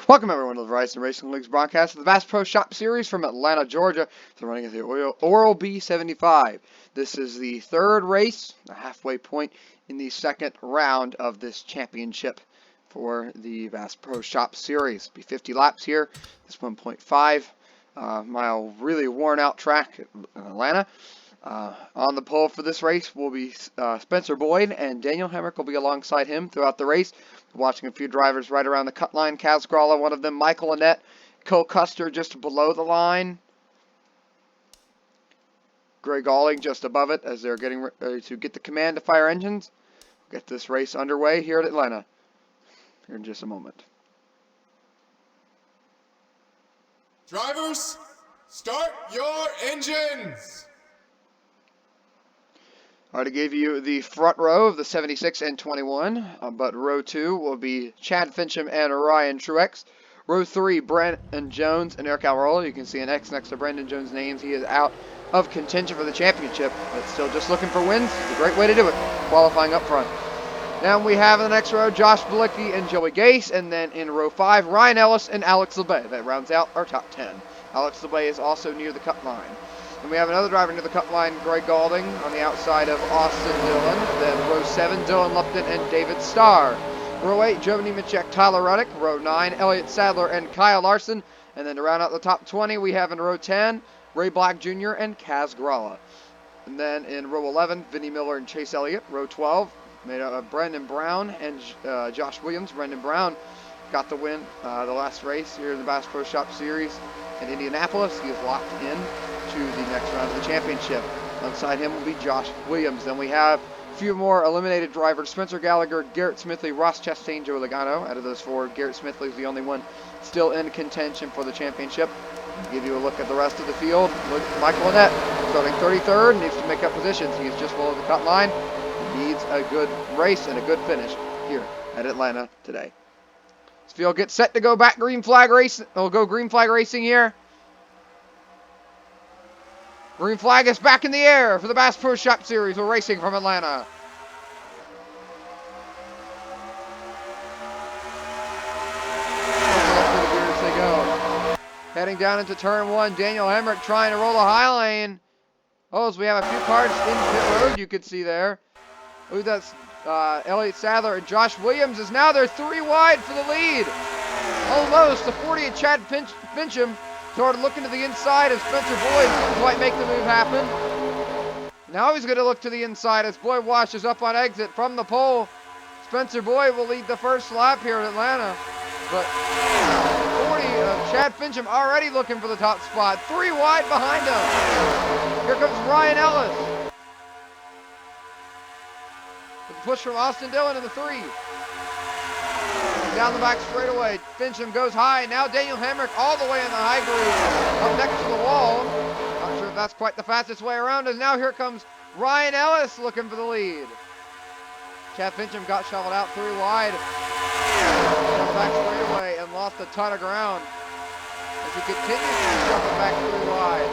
Welcome everyone to the Verizon Racing League's broadcast of the Bass Pro Shop Series from Atlanta, Georgia. They're running at the Oral B75. This is the third race, the halfway point in the second round of this championship for the Bass Pro Shop Series. Be 50 laps here. This 1.5 mile really worn out track in Atlanta. On the pole for this race will be Spencer Boyd, and Daniel Hemrick will be alongside him throughout the race. Watching a few drivers right around the cut line. Kaz Gralla, one of them. Michael Annett, Cole Custer just below the line. Greg Alling just above it as they're getting ready to get the command to fire engines. We'll get this race underway here at Atlanta here in just a moment. Drivers, start your engines! I already gave you the front row of the 76 and 21, but row 2 will be Chad Fincham and Ryan Truex. Row 3, Brandon Jones and Eric Almirola. You can see an X next to Brandon Jones' names. He is out of contention for the championship, but still just looking for wins. It's a great way to do it, qualifying up front. Now we have in the next row Josh Bilicki and Joey Gase, and then in row 5, Ryan Ellis and Alex LeBay. That rounds out our top 10. Alex LeBay is also near the cut line. And we have another driver near the cut line, Greg Galding, on the outside of Austin Dillon. Then row 7, Dylan Lupton and David Starr. Row 8, Joe Nemechek, Tyler Ruddick. Row 9, Elliott Sadler and Kyle Larson. And then to round out the top 20, we have in row 10, Ray Black Jr. and Kaz Gralla. And then in row 11, Vinnie Miller and Chase Elliott. Row 12, made up of Brendan Brown and Josh Williams. Brendan Brown got the win the last race here in the Bass Pro Shop Series in Indianapolis. He is locked in to the next round of the championship. Alongside him will be Josh Williams. Then we have a few more eliminated drivers: Spencer Gallagher, Garrett Smithley, Ross Chastain, Joe Logano. Out of those four, Garrett Smithley is the only one still in contention for the championship. I'll give you a look at the rest of the field. Look, Michael Annett, starting 33rd, needs to make up positions. He is just below the cut line. He needs a good race and a good finish here at Atlanta today. This field gets set to go back green flag race. We'll go green flag racing here. Green flag is back in the air for the Bass Pro Shop Series. We're racing from Atlanta. They go. Heading down into turn 1, Daniel Hemrick trying to roll a high lane. Oh, so we have a few cars in pit road you could see there. Ooh, that's Elliott Sadler and Josh Williams is now they're 3 wide for the lead. Almost. The 40 of Chad Fincham started looking to the inside as Spencer Boyd didn't quite make the move happen. Now he's going to look to the inside as Boyd washes up on exit from the pole. Spencer Boyd will lead the first lap here in Atlanta. But 40 of Chad Fincham already looking for the top spot. 3 wide behind him. Here comes Ryan Ellis. With a push from Austin Dillon in the 3. Down the back straightaway, Fincham goes high. Now Daniel Hemrick all the way in the high groove, up next to the wall. Not sure if that's quite the fastest way around. And now here comes Ryan Ellis looking for the lead. Chad Fincham got shoveled out 3 wide. Down the back straightaway and lost a ton of ground as he continues to shovel back 3 wide.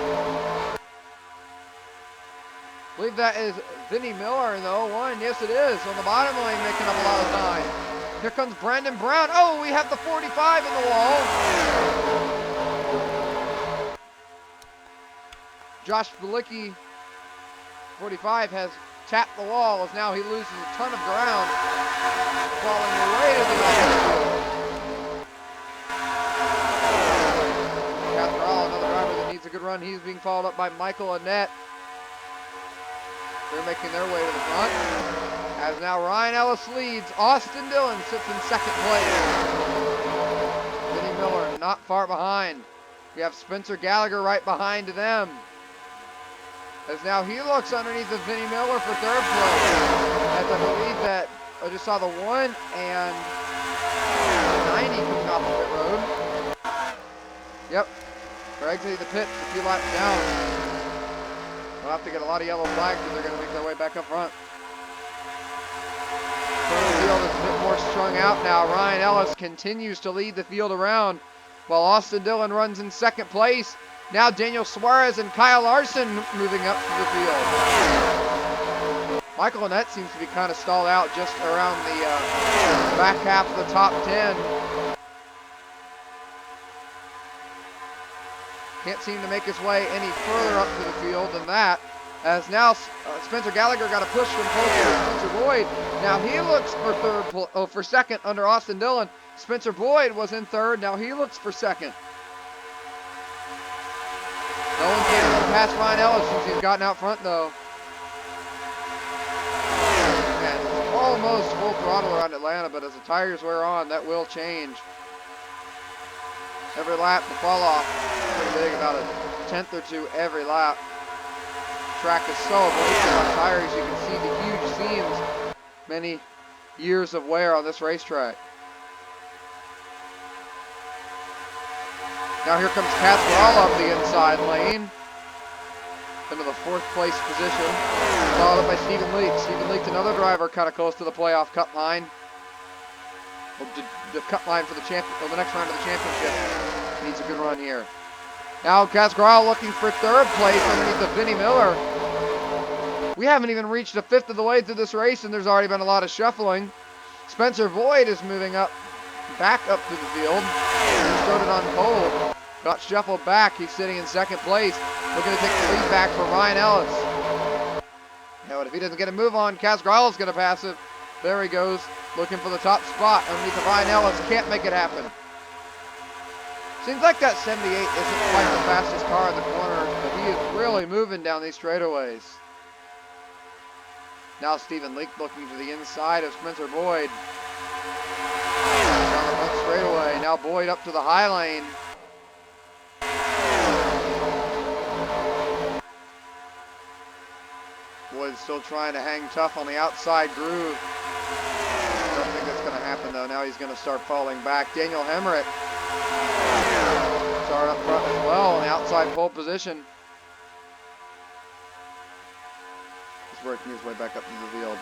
I believe that is Vinnie Miller in the 01. Yes, it is. On the bottom lane, making up a lot of time. Here comes Brandon Brown. Oh, we have the 45 in the wall. Josh Bilicki, 45, has tapped the wall as now he loses a ton of ground, falling way to the back. After all, another driver that needs a good run. He's being followed up by Michael Annett. They're making their way to the front. As now Ryan Ellis leads, Austin Dillon sits in second place. Vinnie Miller not far behind. We have Spencer Gallagher right behind them. As now he looks underneath of Vinnie Miller for third place. As I believe that I just saw the 1 and 90 coming off the pit road. Yep, they're exiting the pit a few laps down. We'll have to get a lot of yellow flags if they're going to make their way back up front. The field is a bit more strung out now. Ryan Ellis continues to lead the field around while Austin Dillon runs in second place. Now Daniel Suarez and Kyle Larson moving up to the field. Michael Annett seems to be kind of stalled out just around the back half of the top 10. Can't seem to make his way any further up to the field than that. As now Spencer Gallagher got a push from close to Spencer Boyd. Now he looks for for second under Austin Dillon. Spencer Boyd was in third. Now he looks for second. No one's getting able to pass Ryan Ellis since he's gotten out front though. And it's almost full throttle around Atlanta, but as the tires wear on, that will change. Every lap, the fall off is pretty big, about a tenth or two every lap. The track is so abrasive on tires, you can see the huge seams, many years of wear on this racetrack. Now here comes Cascarall up the inside lane into the fourth place position, followed up by Stephen Leake. Stephen Leake, another driver kind of close to the playoff cut line. The cut line for the next round of the championship. Needs a good run here. Now Cascarall looking for third place underneath of Vinnie Miller. We haven't even reached a fifth of the way through this race, and there's already been a lot of shuffling. Spencer Boyd is moving back up through the field. He started on pole, got shuffled back. He's sitting in second place, looking to take the lead back from Ryan Ellis. Now, if he doesn't get a move on, Cascarall is going to pass it. There he goes, looking for the top spot underneath of Ryan Ellis. Can't make it happen. Seems like that 78 isn't quite the fastest car in the corners, but he is really moving down these straightaways. Now Stephen Leake looking to the inside of Spencer Boyd. Down the front straightaway. Now Boyd up to the high lane. Boyd's still trying to hang tough on the outside groove. I don't think that's going to happen though. Now he's going to start falling back. Daniel Hemrick started up front as well on the outside pole position. He's working his way back up to the field.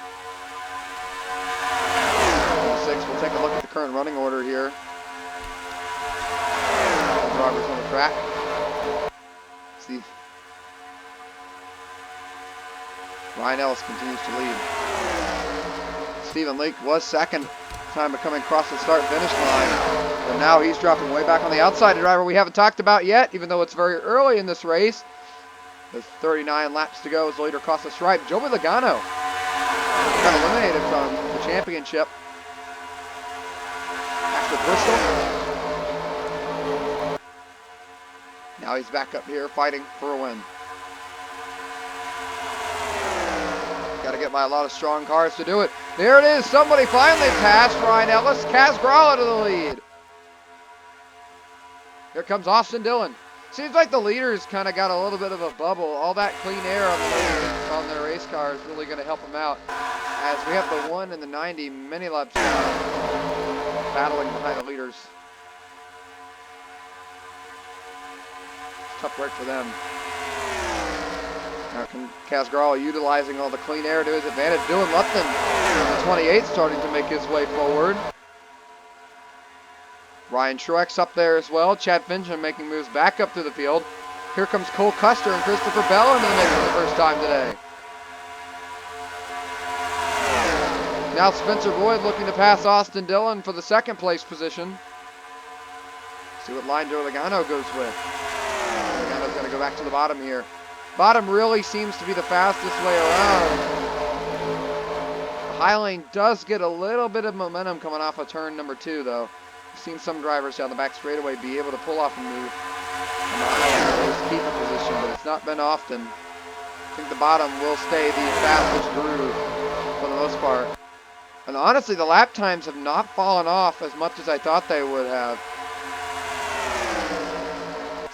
6, we'll take a look at the current running order here. Drivers on the track. See. Ryan Ellis continues to lead. Stephen Leake was second, time of coming across the start-finish line. But now he's dropping way back on the outside. A driver we haven't talked about yet, even though it's very early in this race. There's 39 laps to go as the leader across the stripe. Joey Logano got eliminated from the championship after Bristol. Now he's back up here fighting for a win. Got to get by a lot of strong cars to do it. There it is. Somebody finally passed Ryan Ellis. Cascarall to the lead. Here comes Austin Dillon. Seems like the leaders kind of got a little bit of a bubble. All that clean air on their race car is really going to help them out. As we have the 1 and the 90 mini laps battling behind the leaders. Tough work for them. Now Cascarall utilizing all the clean air to his advantage. Dylan Lupton, the 28, starting to make his way forward. Ryan Truex up there as well. Chad Fincham making moves back up to the field. Here comes Cole Custer and Christopher Bell into the mix for the first time today. Now Spencer Boyd looking to pass Austin Dillon for the second place position. See what line Joe Logano goes with. Logano's going to go back to the bottom here. Bottom really seems to be the fastest way around. The high lane does get a little bit of momentum coming off of turn number 2 though. I've seen some drivers down the back straightaway be able to pull off a move and not keep a position, but it's not been often. I think the bottom will stay the fastest groove for the most part. And honestly, the lap times have not fallen off as much as I thought they would have.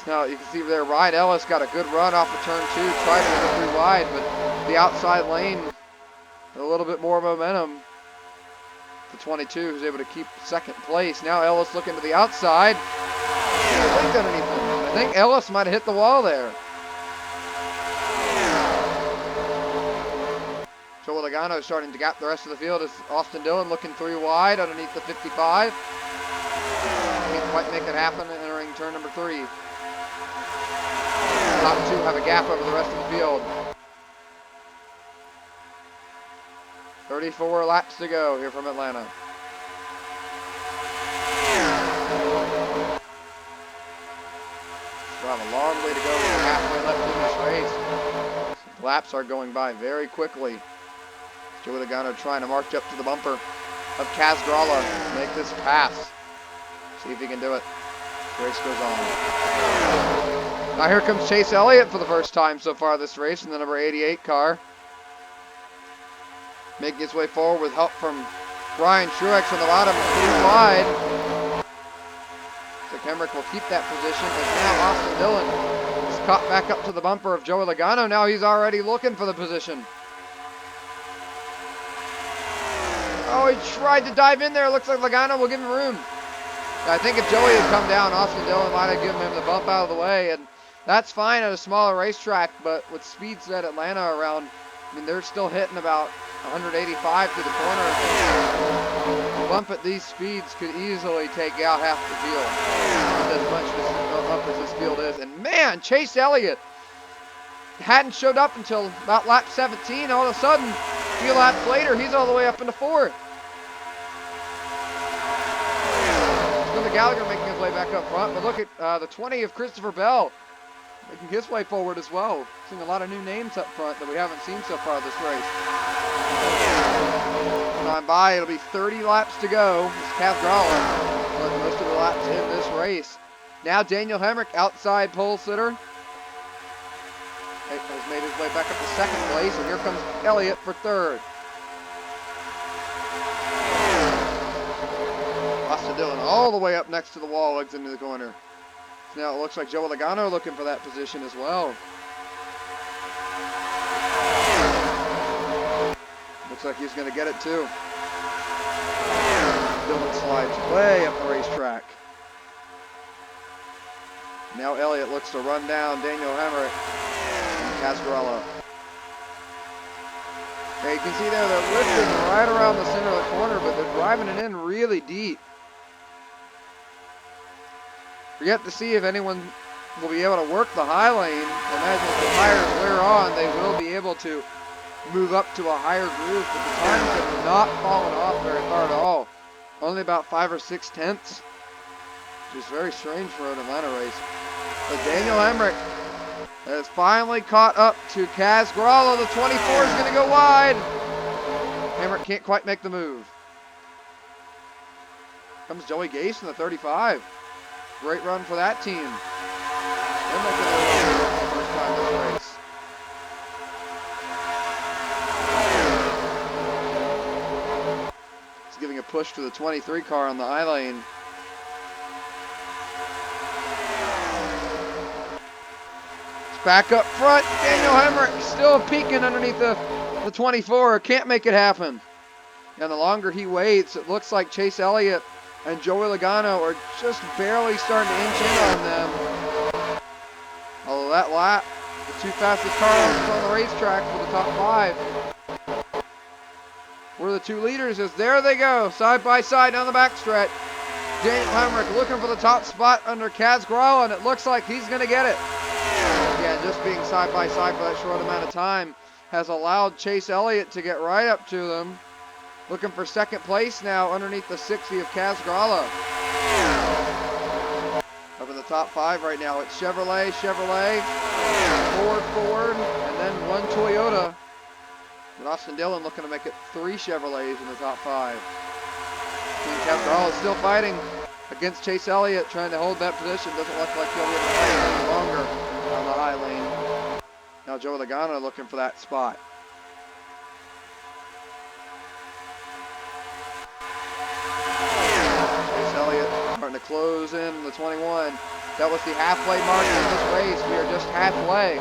Now you can see there, Ryan Ellis got a good run off of turn 2, tried to go 3 wide, but the outside lane, a little bit more momentum. The 22 who's able to keep second place. Now Ellis looking to the outside. I think Ellis might have hit the wall there. Joe Logano starting to gap the rest of the field as Austin Dillon looking 3 wide underneath the 55. Can't quite make it happen entering turn number 3. Top 2 have a gap over the rest of the field. 34 laps to go here from Atlanta. We'll have a long way to go. We're halfway left in this race. Laps are going by very quickly. Joey Logano trying to march up to the bumper of Kaz Grala to make this pass. See if he can do it. The race goes on. Now here comes Chase Elliott for the first time so far this race in the number 88 car. Making his way forward with help from Ryan Truex on the bottom, pretty wide. So Hemrick will keep that position, as now Austin Dillon is caught back up to the bumper of Joey Logano. Now he's already looking for the position. Oh, he tried to dive in there. Looks like Logano will give him room. I think if Joey had come down, Austin Dillon might have given him the bump out of the way, and that's fine at a smaller racetrack, but with speeds at Atlanta around, I mean, they're still hitting about 185 to the corner. A bump at these speeds could easily take out half the field, as much bump as this field is. And man, Chase Elliott hadn't showed up until about lap 17. All of a sudden, a few laps later, he's all the way up into fourth. Billy Gallagher making his way back up front, but look at the 20 of Christopher Bell making his way forward as well. Seeing a lot of new names up front that we haven't seen so far this race. On by, it'll be 30 laps to go. It's Kaz Grala led most of the laps in this race. Now Daniel Hemrick, outside pole sitter, has made his way back up to second place, and here comes Elliott for third. Austin Dillon all the way up next to the wall, legs into the corner. So now it looks like Joey Logano looking for that position as well. Looks like he's going to get it too. Dillon slides way up the racetrack. Now Elliott looks to run down Daniel Hemrick and Kaz Grala. Yeah, you can see there they're lifting right around the center of the corner, but they're driving it in really deep. We have to see if anyone will be able to work the high lane. I imagine if the tires wear on, they will be able to move up to a higher groove, but the times have not fallen off very far at all. Only about 5 or 6 tenths, which is very strange for an Atlanta race. But Daniel Hemrick has finally caught up to Kaz Grala. The 24 is going to go wide. Hemrick can't quite make the move. Comes Joey Gase in the 35. Great run for that team. They're making their way for the first time this race. He's giving a push to the 23 car on the I lane. It's back up front. Daniel Hemrick still peeking underneath the 24. Can't make it happen. And the longer he waits, it looks like Chase Elliott and Joey Logano are just barely starting to inch in on them. Although that lap, the two fastest cars on the racetrack for the top 5 were the 2 leaders, as there they go, side by side down the backstretch. Daniel Hemrick looking for the top spot under Kaz Grala, and it looks like he's going to get it. Again, just being side by side for that short amount of time has allowed Chase Elliott to get right up to them. Looking for second place now underneath the 60 of Kaz Grala. Up in the top 5 right now, it's Chevrolet, Ford, and then 1 Toyota. But Austin Dillon looking to make it 3 Chevrolets in the top 5. Kaz Grala is still fighting against Chase Elliott, trying to hold that position. Doesn't look like he'll be able to fight any longer on the high lane. Now Joey Logano looking for that spot. Starting to close in the 21. That was the halfway mark in this race. We are just halfway.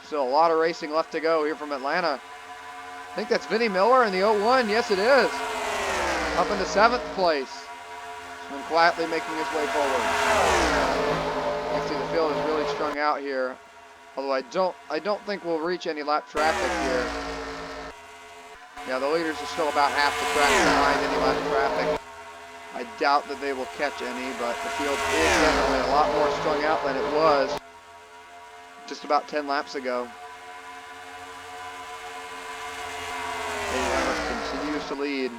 Still a lot of racing left to go here from Atlanta. I think that's Vinnie Miller in the 01. Yes, it is. Up into 7th place. And quietly making his way forward. You can see the field is really strung out here. Although I don't think we'll reach any lap traffic here. Yeah, the leaders are still about half the track behind any lap traffic. I doubt that they will catch any, but the field is definitely a lot more strung out than it was just about 10 laps ago. Continues to lead.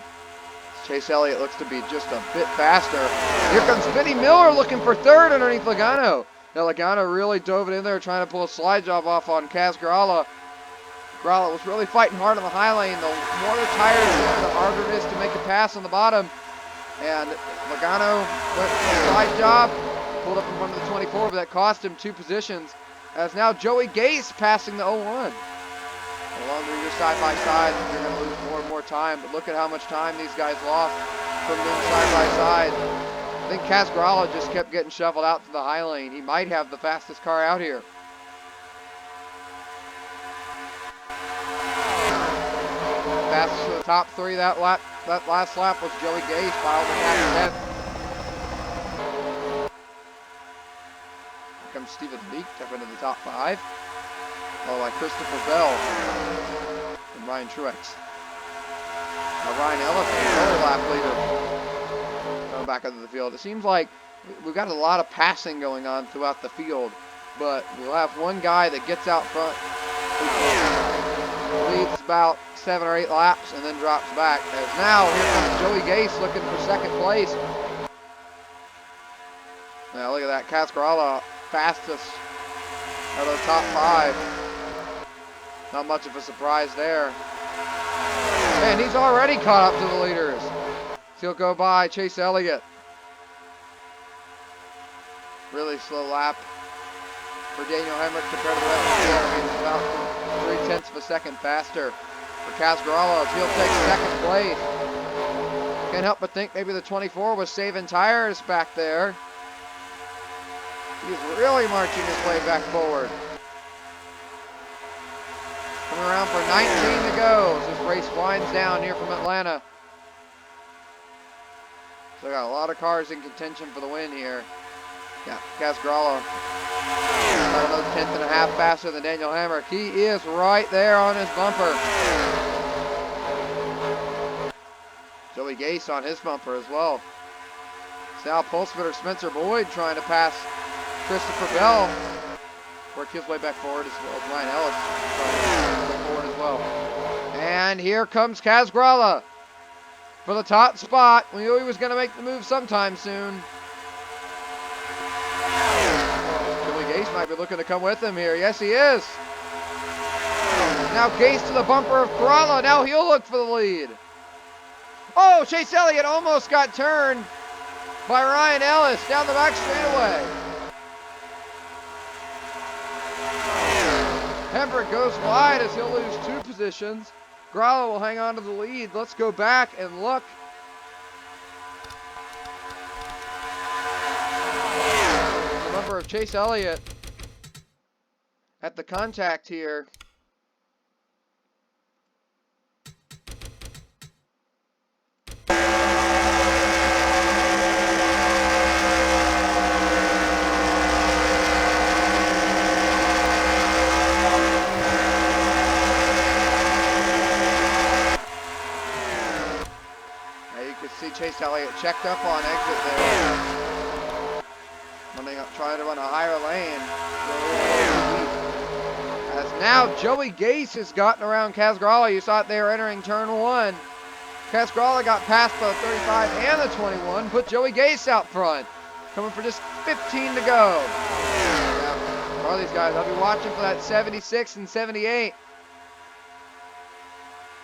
Chase Elliott looks to be just a bit faster. Here comes Vinnie Miller looking for third underneath Logano. Now Logano really dove it in there trying to pull a slide job off on Kaz Grala. Grala was really fighting hard on the high lane. The more the tires hit, the harder it is to make a pass on the bottom. And Logano went for a slide job, pulled up in front of the 24, but that cost him 2 positions. As now Joey Gase passing the 01. The longer you're side by side, you're going to lose more and more time. But look at how much time these guys lost from being side by side. I think Kaz Grala just kept getting shoveled out to the high lane. He might have the fastest car out here. Fastest for the top 3 that last lap was Joey Gase, filed in half 10th. Here comes Steven Leak up into the top 5. Followed by Christopher Bell and Ryan Truex. Now Ryan Ellis, another lap leader, coming back into the field. It seems like we've got a lot of passing going on throughout the field, but we'll have one guy that gets out front, leads about 7 or 8 laps, and then drops back. As now, here comes Joey Gase looking for 2nd place. Now look at that, Kaz Grala, fastest out of the top 5. Not much of a surprise there. And he's already caught up to the leaders. He'll go by Chase Elliott. Really slow lap for Daniel Hemrick compared to the rest of the field. He's about 0.3 of a second faster. For Kaz Grala, he'll take 2nd place. Can't help but think maybe the 24 was saving tires back there. He's really marching his way back forward. Coming around for 19 to go as this race winds down here from Atlanta. So got a lot of cars in contention for the win here. Yeah, Kaz Grala about another 10th and a half faster than Daniel Hemrick. He is right there on his bumper. Joey Gase on his bumper as well. It's now pole splitter Spencer Boyd trying to pass Christopher Bell. Work his way back forward as well as Ryan Ellis trying to go forward as well. And here comes Kaz Grala for the top spot. We knew he was going to make the move sometime soon. Joey Gase might be looking to come with him here. Yes, he is. Now Gase to the bumper of Grala. Now he'll look for the lead. Oh, Chase Elliott almost got turned by Ryan Ellis down the back straightaway. Hemrick goes wide as he'll lose 2 positions. Grala will hang on to the lead. Let's go back and look. The number of Chase Elliott at the contact here. Chase Elliott checked up on exit there. Trying to run a higher lane. As now Joey Gase has gotten around Kaz Grala. You saw it there entering turn 1. Kaz Grala got past the 35 and the 21. Put Joey Gase out front. Coming for just 15 to go. Yeah, all these guys, I'll be watching for that 76 and 78.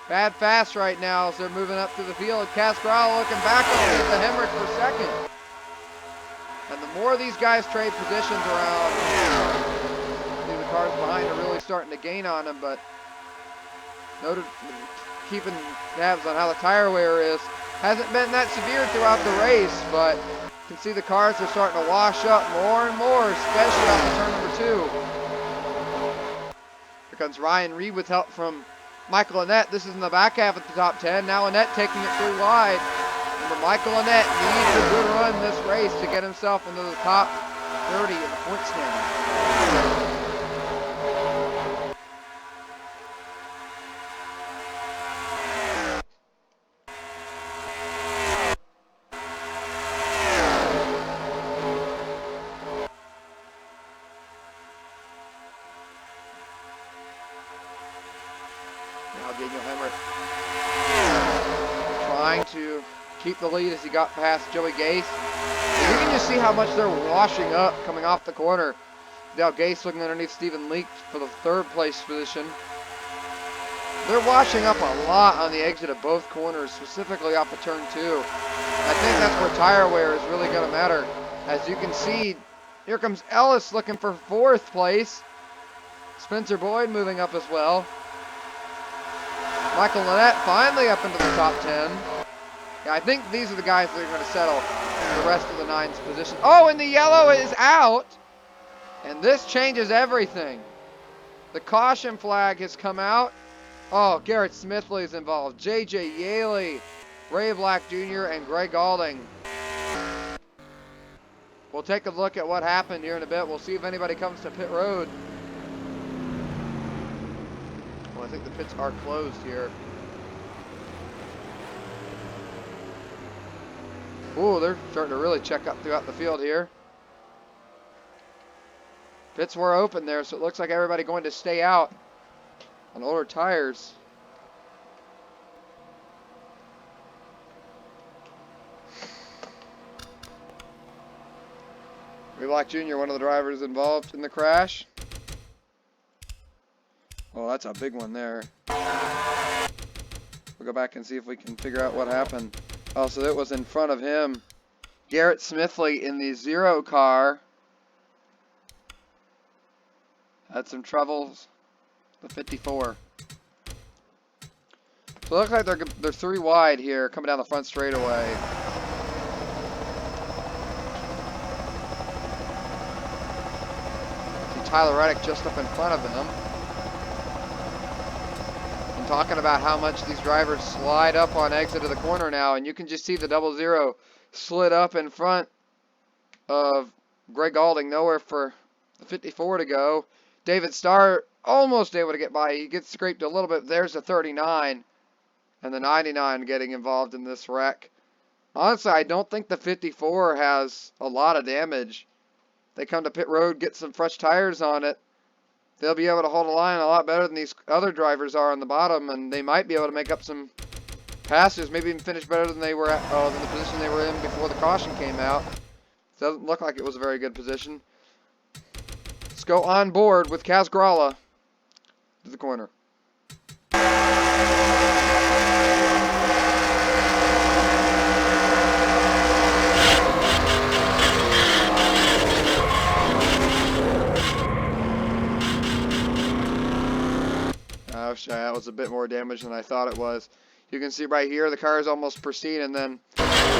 Bad fast right now as they're moving up through the field. Kaz Grala looking back on the Hemrick for 2nd. And the more these guys trade positions around, the cars behind are really starting to gain on them, but noted keeping tabs on how the tire wear is. Hasn't been that severe throughout the race, but you can see the cars are starting to wash up more and more, especially after turn number 2. Here comes Ryan Reed with help from Michael Annett. This is in the back half of the top 10. Now Annett taking it through wide. But Michael Annett needs a good run this race to get himself into the top 30 in the point standing. Now Daniel Hemrick trying to keep the lead as he got past Joey Gase. You can just see how much they're washing up coming off the corner. Dale Gase looking underneath Stephen Leake for the 3rd place position. They're washing up a lot on the exit of both corners, specifically off of turn 2. I think that's where tire wear is really going to matter. As you can see, here comes Ellis looking for 4th place. Spencer Boyd moving up as well. Michael Lynette finally up into the top 10. Yeah, I think these are the guys that are going to settle the rest of the 9's position. Oh, and the yellow is out. And this changes everything. The caution flag has come out. Oh, Garrett Smithley is involved. J.J. Yaley, Ray Black Jr., and Greg Alding. We'll take a look at what happened here in a bit. We'll see if anybody comes to pit road. Well, I think the pits are closed here. Ooh, they're starting to really check up throughout the field here. Pits were open there, so it looks like everybody going to stay out on older tires. Ray Black Jr., one of the drivers involved in the crash. Oh, that's a big one there. We'll go back and see if we can figure out what happened. Oh, so it was in front of him. Garrett Smithley in the 0 car had some troubles. The 54. So it looks like they're 3 wide here coming down the front straightaway. See Tyler Reddick just up in front of them. And talking about how much these drivers slide up on exit of the corner now, and you can just see the 00 slid up in front of Greg Alding, nowhere for the 54 to go. David Starr almost able to get by. He gets scraped a little bit. There's the 39 and the 99 getting involved in this wreck. Honestly, I don't think the 54 has a lot of damage. They come to pit road, get some fresh tires on it. They'll be able to hold a line a lot better than these other drivers are on the bottom, and they might be able to make up some passes, maybe even finish better than they were at, than the position they were in before the caution came out. Doesn't look like it was a very good position. Let's go on board with Kaz Gralla to the corner. That was a bit more damage than I thought it was. You can see right here the car is almost pristine, and then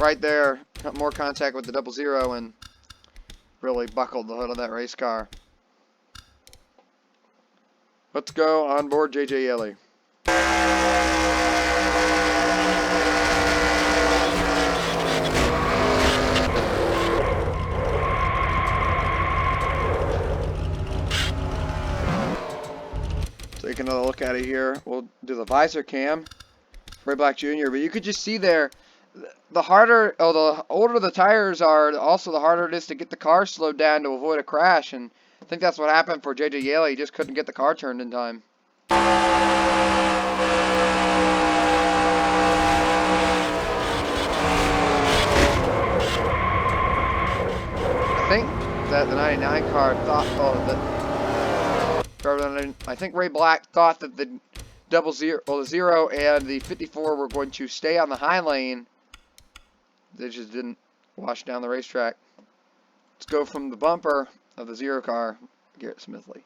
right there more contact with the 00 and really buckled the hood of that race car. Let's go on board J.J. Yeley. Take another look at it here. We'll do the visor cam. Ray Black Jr. But you could just see there, the older the tires are, also the harder it is to get the car slowed down to avoid a crash. And I think that's what happened for J.J. Yaley. He just couldn't get the car turned in time. I think that the 99 car thought, I think Ray Black thought that the the 0 and the 54 were going to stay on the high lane. They just didn't wash down the racetrack. Let's go from the bumper of the 0 car, Garrett Smithley.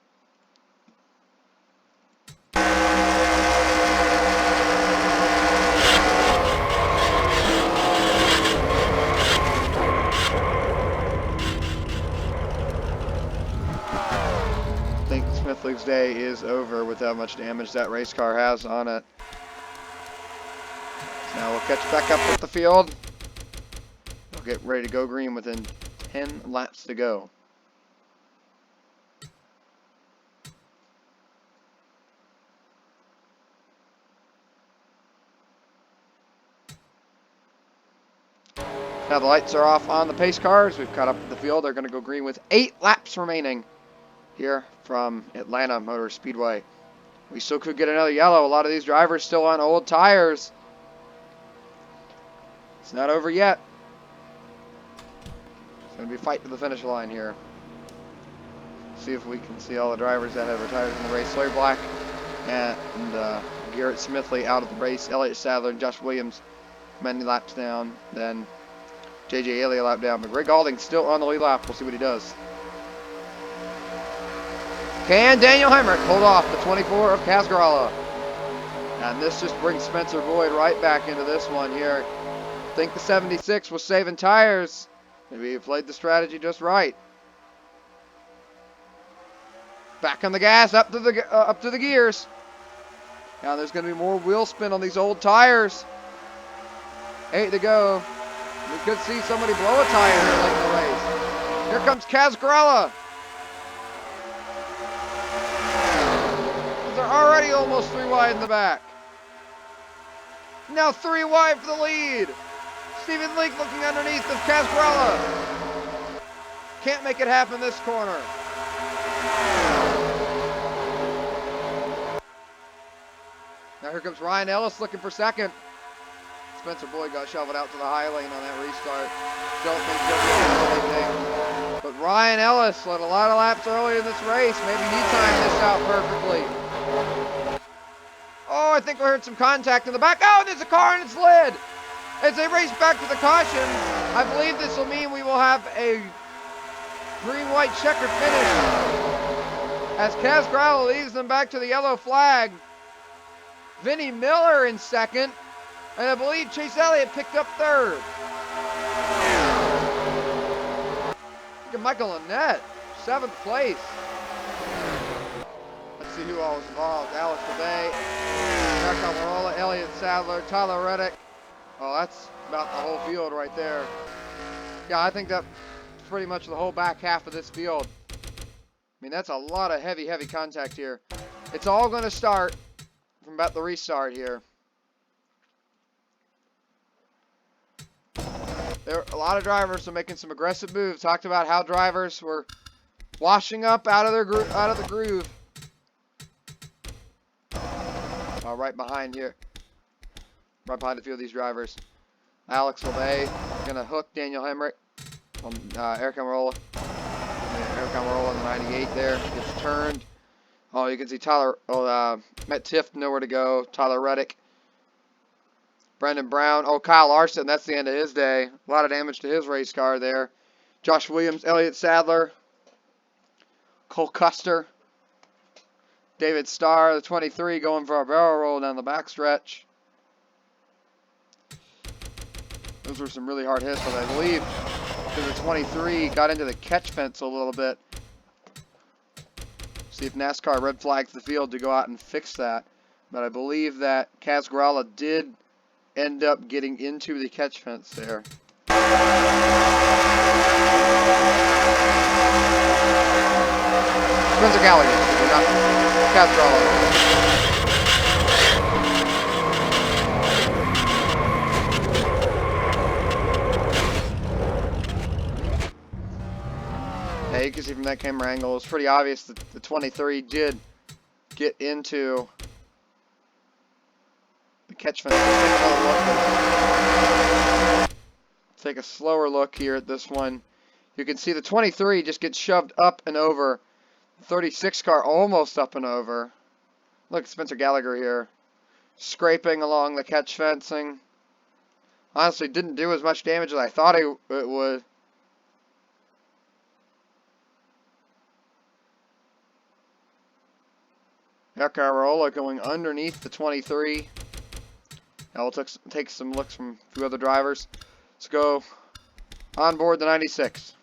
I think Smithley's day is over with how much damage that race car has on it. So now we'll catch back up with the field. We'll get ready to go green within 10 laps to go. Now the lights are off on the pace cars. We've caught up with the field. They're going to go green with 8 laps remaining here from Atlanta Motor Speedway. We still could get another yellow. A lot of these drivers still on old tires. It's not over yet. It's going to be a fight to the finish line here. See if we can see all the drivers that have retired from the race. Sawyer Black and Garrett Smithley out of the race. Elliott Sadler and Josh Williams many laps down. Then J.J. Haley a lap down. But Greg Alding still on the lead lap. We'll see what he does. Can Daniel Hemrick hold off the 24 of Cascarella? And this just brings Spencer Boyd right back into this one here. I think the 76 was saving tires. Maybe he played the strategy just right. Back on the gas, up to the gears. Now there's going to be more wheel spin on these old tires. 8 to go. We could see somebody blow a tire here late in the race. Here comes Cascarella. They're already almost 3 wide in the back. Now 3 wide for the lead. Stephen Leake looking underneath of Cascarella. Can't make it happen this corner. Now here comes Ryan Ellis looking for second. Spencer Boyd got shoveled out to the high lane on that restart. Don't think he'll be able to do anything. But Ryan Ellis led a lot of laps early in this race. Maybe he timed this out perfectly. Oh, I think we heard some contact in the back. Oh, there's a car in its lid. As they race back to the caution, I believe this will mean we will have a green-white checkered finish as Cascarella leads them back to the yellow flag. Vinnie Miller in second, and I believe Chase Elliott picked up third. Look at Michael Annette, 7th place. Let's see who all was involved. Alex LeBay, Eric Almirola, Elliott Sadler, Tyler Reddick. Oh, that's about the whole field right there. Yeah, I think that's pretty much the whole back half of this field. I mean, that's a lot of heavy contact here. It's all going to start from about the restart here. There are a lot of drivers are making some aggressive moves. Talked about how drivers were washing up out of the groove. Right behind here. Right behind a few of these drivers. Alex LeBay gonna hook Daniel Hemrick on Eric Almirola. Eric Almirola in the 98 there gets turned. Oh, you can see Tyler. Matt Tift nowhere to go. Tyler Reddick. Brendan Brown. Oh, Kyle Larson. That's the end of his day. A lot of damage to his race car there. Josh Williams, Elliott Sadler, Cole Custer, David Starr, the 23, going for a barrel roll down the backstretch. Those were some really hard hits, but I believe the 23 got into the catch fence a little bit. See if NASCAR red flags the field to go out and fix that. But I believe that Cascarella did end up getting into the catch fence there. Spencer Gallagher, not Cascarella. Yeah, you can see from that camera angle, it's pretty obvious that the 23 did get into the catch fence. Take a slower look here at this one. You can see the 23 just gets shoved up and over. The 36 car almost up and over. Look at Spencer Gallagher here. Scraping along the catch fencing. Honestly, didn't do as much damage as I thought it would. Eric Almirola going underneath the 23. Now we'll take some looks from a few other drivers. Let's go on board the 96.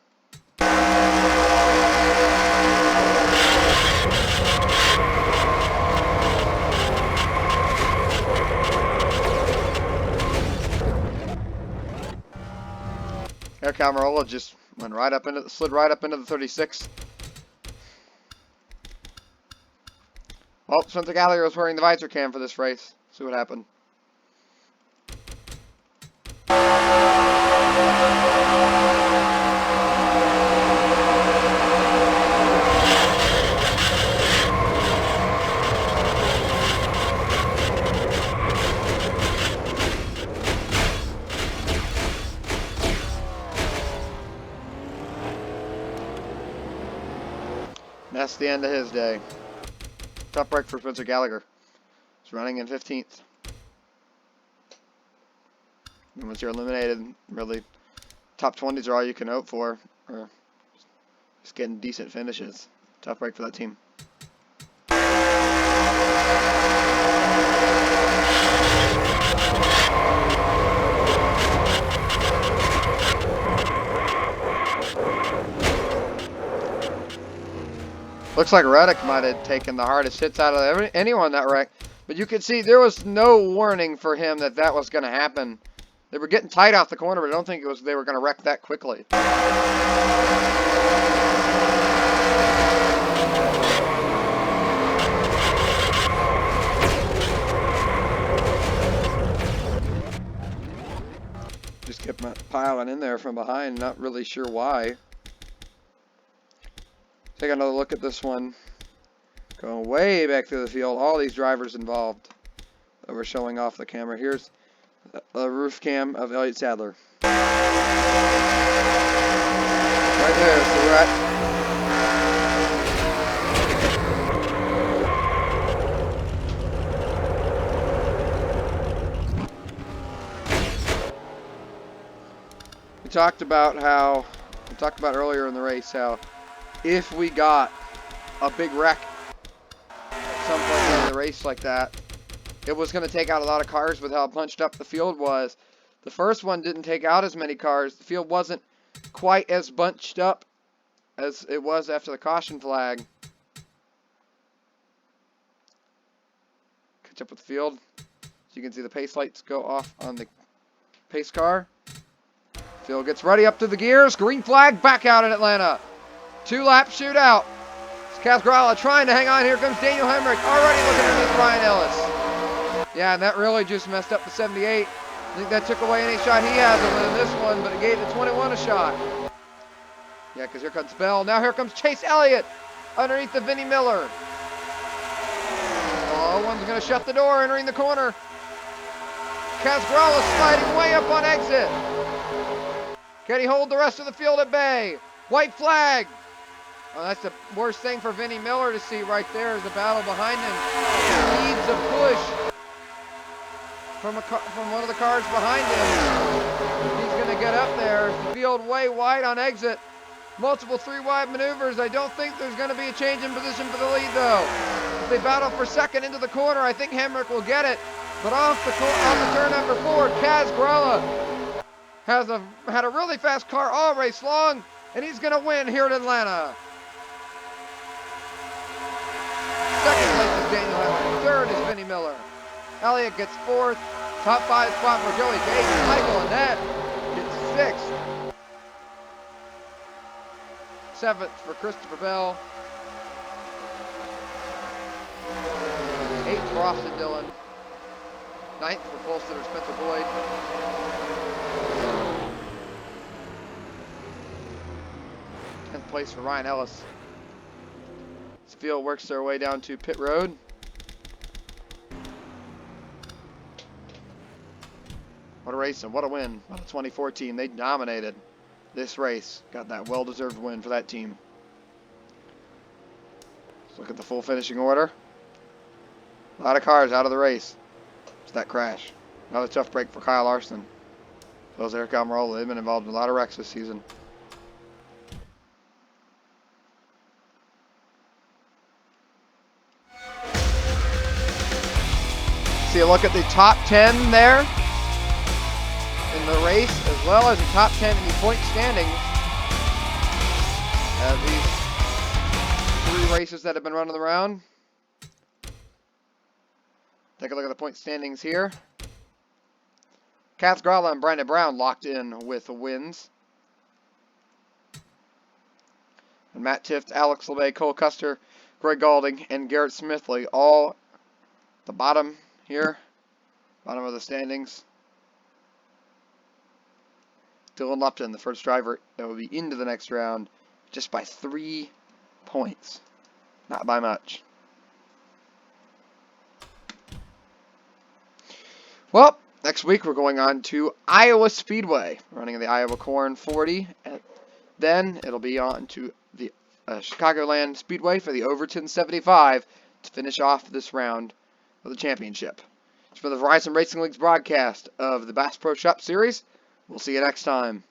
Eric Almirola just slid right up into the 36. Oh, Spencer Gallagher was wearing the visor cam for this race. See what happened. That's the end of his day. Tough break for Spencer Gallagher. He's running in 15th. And once you're eliminated, really, top 20s are all you can hope for. Or just getting decent finishes. Tough break for that team. Looks like Reddick might have taken the hardest hits out of anyone that wreck. But you could see there was no warning for him that that was going to happen. They were getting tight off the corner, but I don't think it was they were going to wreck that quickly. Just kept piling in there from behind, not really sure why. Take another look at this one. Going way back through the field. All these drivers involved that we're showing off the camera. Here's a roof cam of Elliott Sadler. Right there's the wreck. We talked about earlier in the race how if we got a big wreck at some point in the race like that, it was going to take out a lot of cars with how bunched up the field was. The first one didn't take out as many cars. The field wasn't quite as bunched up as it was after the caution flag. Catch up with the field. So you can see the pace lights go off on the pace car. Field gets ready up to the gears. Green flag back out in Atlanta. 2-lap shootout. It's Casgrala trying to hang on. Here comes Daniel Hemrick. Already looking at Ryan Ellis. Yeah, and that really just messed up the 78. I think that took away any shot he has of winning this one, but it gave the 21 a shot. Yeah, because here comes Bell. Now here comes Chase Elliott underneath the Vinnie Miller. Oh, one's going to shut the door, entering the corner. Casgrala sliding way up on exit. Can he hold the rest of the field at bay? White flag. Oh, that's the worst thing for Vinnie Miller to see right there is the battle behind him. He needs a push from one of the cars behind him. He's going to get up there. The field way wide on exit. Multiple 3-wide maneuvers. I don't think there's going to be a change in position for the lead, though. If they battle for second into the corner, I think Hemrick will get it. But off the turn number 4, Casgrala had a really fast car all race long, and he's going to win here in Atlanta. Second place is Daniel Hemrick. Third is Vinnie Miller. Elliott gets 4th. Top 5 spot for Joey Gates. Michael Annette gets 6th. 7th for Christopher Bell. 8th for Austin Dillon. 9th for pole sitter Spencer Boyd. 10th place for Ryan Ellis. This field works their way down to pit road. What a race and what a win. What a 2014. They dominated this race. Got that well-deserved win for that team. Let's look at the full finishing order. A lot of cars out of the race. It's that crash. Another tough break for Kyle Larson. Those Eric Almirola, they've been involved in a lot of wrecks this season. See a look at the top 10 there in the race, as well as the top 10 in the point standings. These 3 races that have been running around. Take a look at the point standings here. Casgrala and Brandon Brown locked in with wins. And Matt Tift, Alex LeBay, Cole Custer, Greg Galding, and Garrett Smithley all at the bottom here. Bottom of the standings. Dylan Lupton, the first driver that will be into the next round, just by 3 points. Not by much. Well, next week we're going on to Iowa Speedway, running the Iowa Corn 40. And then it'll be on to the Chicagoland Speedway for the Overton 75 to finish off this round of the championship. For the Verizon Racing League's broadcast of the Bass Pro Shop Series, we'll see you next time.